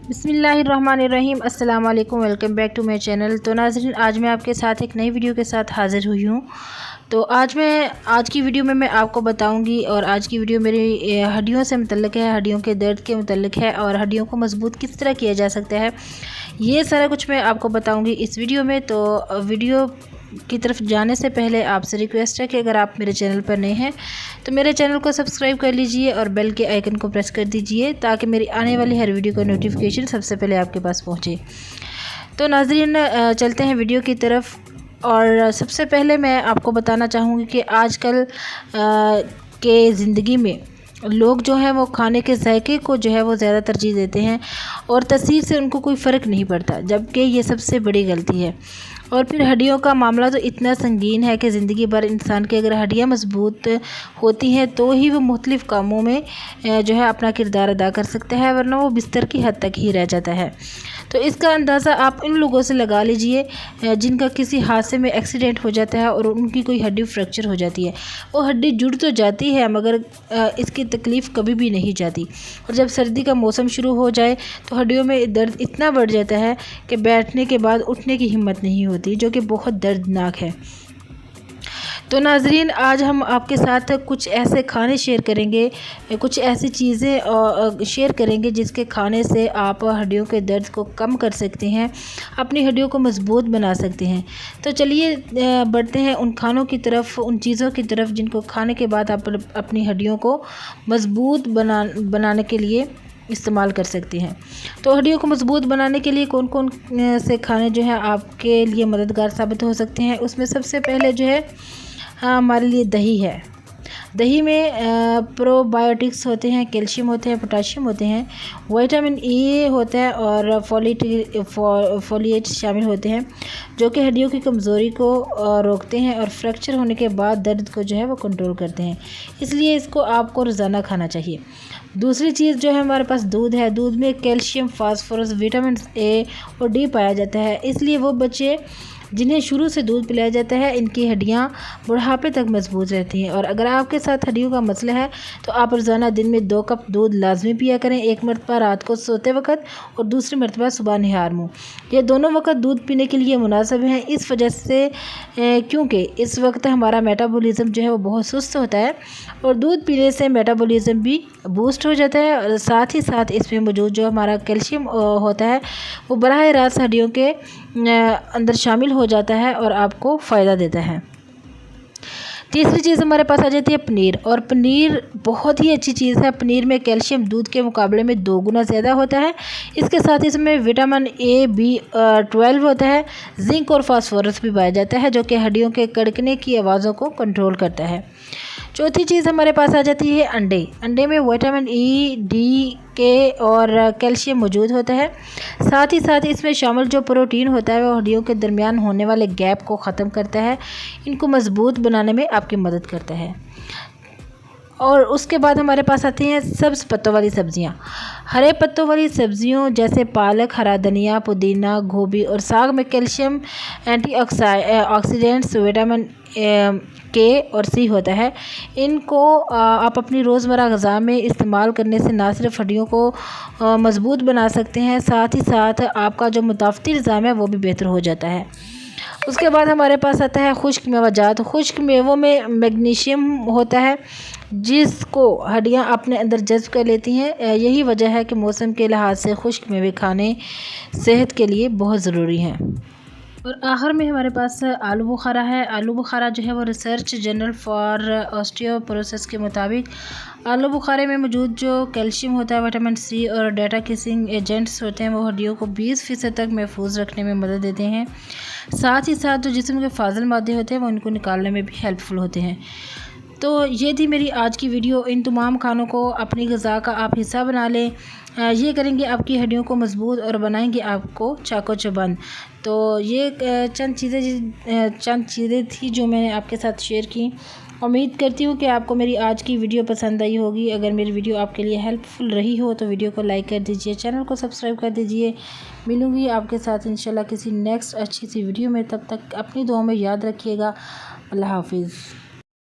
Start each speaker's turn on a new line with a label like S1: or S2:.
S1: बिस्मिल्लाहिर्रहमानिर्रहीम। अस्सलाम वालेकुम, welcome back to my channel. तो नाज़रीन, आज मैं आपके साथ एक नई वीडियो के साथ हाज़िर हुई हूँ। तो आज की वीडियो में मैं आपको बताऊंगी, और आज की वीडियो मेरी हड्डियों से मुतल्लिक़ है, हड्डियों के दर्द के मुतल्लिक़ है, और हड्डियों को मज़बूत किस तरह किया जा सकता है, ये सारा कुछ मैं आपको बताऊंगी इस वीडियो में। तो वीडियो की तरफ जाने से पहले आपसे रिक्वेस्ट है कि अगर आप मेरे चैनल पर नए हैं तो मेरे चैनल को सब्सक्राइब कर लीजिए और बेल के आइकन को प्रेस कर दीजिए, ताकि मेरी आने वाली हर वीडियो का नोटिफिकेशन सबसे पहले आपके पास पहुंचे। तो नाज़रीन, चलते हैं वीडियो की तरफ। और सबसे पहले मैं आपको बताना चाहूँगी कि आजकल के ज़िंदगी में लोग जो हैं वो खाने के जायके को जो है वो ज़्यादा तरजीह देते हैं, और तसीर से उनको कोई फ़र्क नहीं पड़ता, जबकि ये सबसे बड़ी गलती है। और फिर हड्डियों का मामला तो इतना संगीन है कि ज़िंदगी भर इंसान की अगर हड्डियाँ मजबूत होती हैं तो ही वो मुख्तलिफ़ कामों में जो है अपना किरदार अदा कर सकता है, वरना वो बिस्तर की हद तक ही रह जाता है। तो इसका अंदाज़ा आप उन लोगों से लगा लीजिए जिनका किसी हादसे में एक्सीडेंट हो जाता है और उनकी कोई हड्डी फ्रैक्चर हो जाती है। वो हड्डी जुड़ तो जाती है, मगर इसकी तकलीफ़ कभी भी नहीं जाती। और जब सर्दी का मौसम शुरू हो जाए तो हड्डियों में दर्द इतना बढ़ जाता है कि बैठने के बाद उठने की हिम्मत नहीं होती, जो कि बहुत दर्दनाक है। तो नाज़रीन, आज हम आपके साथ कुछ ऐसे खाने शेयर करेंगे, कुछ ऐसी चीज़ें शेयर करेंगे जिसके खाने से आप हड्डियों के दर्द को कम कर सकते हैं, अपनी हड्डियों को मज़बूत बना सकते हैं। तो चलिए बढ़ते हैं उन खानों की तरफ, उन चीज़ों की तरफ जिनको खाने के बाद आप अपनी हड्डियों को मज़बूत बनाने के लिए इस्तेमाल कर सकते हैं। तो हड्डियों को मज़बूत बनाने के लिए कौन कौन से खाने जो है आपके लिए मददगार साबित हो सकते हैं, उसमें सबसे पहले जो है हमारे लिए दही है। दही में प्रोबायोटिक्स होते हैं, कैल्शियम होते हैं, पोटाशियम होते हैं, विटामिन ई होता है, और फोलिएट शामिल होते हैं, जो कि हड्डियों की कमज़ोरी को रोकते हैं और फ्रैक्चर होने के बाद दर्द को जो है वो कंट्रोल करते हैं। इसलिए इसको आपको रोज़ाना खाना चाहिए। दूसरी चीज़ जो है हमारे पास दूध है। दूध में कैल्शियम, फास्फोरस, विटामिन ए और डी पाया जाता है। इसलिए वो बच्चे जिन्हें शुरू से दूध पिलाया जाता है, इनकी हड्डियां बुढ़ापे तक मजबूत रहती हैं। और अगर आपके साथ हड्डियों का मसला है तो आप रोज़ाना दिन में 2 कप दूध लाजमी पिया करें, एक मरतबा रात को सोते वक्त और दूसरी मरतबा सुबह निहार मुँह। ये दोनों वक्त दूध पीने के लिए मुनासिब हैं, इस वजह से क्योंकि इस वक्त हमारा मेटाबॉलिज्म जो है वो बहुत सुस्त होता है, और दूध पीने से मेटाबॉलिज्म भी बूस्ट हो जाता है। और साथ ही साथ इसमें मौजूद जो हमारा कैल्शियम होता है वो बराह रास्त हड्डियों के अंदर शामिल हो जाता है और आपको फ़ायदा देता है। तीसरी चीज़ हमारे पास आ जाती है पनीर। और पनीर बहुत ही अच्छी चीज़ है। पनीर में कैल्शियम दूध के मुकाबले में 2 गुना ज़्यादा होता है। इसके साथ इसमें विटामिन ए, B12 होता है, जिंक और फास्फोरस भी पाया जाता है, जो कि हड्डियों के कड़कने की आवाज़ों को कंट्रोल करता है। चौथी चीज़ हमारे पास आ जाती है अंडे। अंडे में विटामिन ई, डी, के और कैल्शियम मौजूद होता है। साथ ही साथ इसमें शामिल जो प्रोटीन होता है वो हड्डियों के दरमियान होने वाले गैप को ख़त्म करता है, इनको मज़बूत बनाने में आपकी मदद करता है। और उसके बाद हमारे पास आती हैं सब्ज़ पत्तों वाली सब्ज़ियाँ। हरे पत्तों वाली सब्ज़ियों जैसे पालक, हरा धनिया, पुदीना, गोभी और साग में कैल्शियम, एंटीऑक्सीडेंट्स, विटामिन के और सी होता है। इनको आप अपनी रोज़मर्रा ग़िज़ा में इस्तेमाल करने से ना सिर्फ हड्डियों को मज़बूत बना सकते हैं, साथ ही साथ आपका जो मुताफ़ती निज़ाम है वो भी बेहतर हो जाता है। उसके बाद हमारे पास आता है खुश्क मेवाजात। खुश्क मेवों में मैग्नीशियम होता है, जिसको हड्डियां अपने अंदर जज़्ब कर लेती हैं। यही वजह है कि मौसम के लिहाज से खुश्क मेवे खाने सेहत के लिए बहुत ज़रूरी हैं। और आखिर में हमारे पास आलू बुखारा है। आलू बुखारा जो है वो रिसर्च जर्नल फॉर ऑस्टियोपोरोसिस के मुताबिक आलू बुखारे में मौजूद जो कैल्शियम होता है, विटामिन सी और डेटा किसिंग एजेंट्स होते हैं, वो हड्डियों को 20% तक महफूज रखने में मदद देते हैं। साथ ही साथ जो जिस्म के फाजिल मादे होते हैं वो इनको निकालने में भी हेल्पफुल होते हैं। तो ये थी मेरी आज की वीडियो। इन तमाम खानों को अपनी ग़िज़ा का आप हिस्सा बना लें। ये करेंगे आपकी हड्डियों को मज़बूत और बनाएंगे आपको चाको चबंद। तो ये चंद चीज़ें थी जो मैंने आपके साथ शेयर की। उम्मीद करती हूँ कि आपको मेरी आज की वीडियो पसंद आई होगी। अगर मेरी वीडियो आपके लिए हेल्पफुल रही हो तो वीडियो को लाइक कर दीजिए, चैनल को सब्सक्राइब कर दीजिए। मिलूँगी आपके साथ इंशाल्लाह किसी नेक्स्ट अच्छी सी वीडियो में। तब तक अपनी दुआओं में याद रखिएगा। अल्लाह हाफिज़।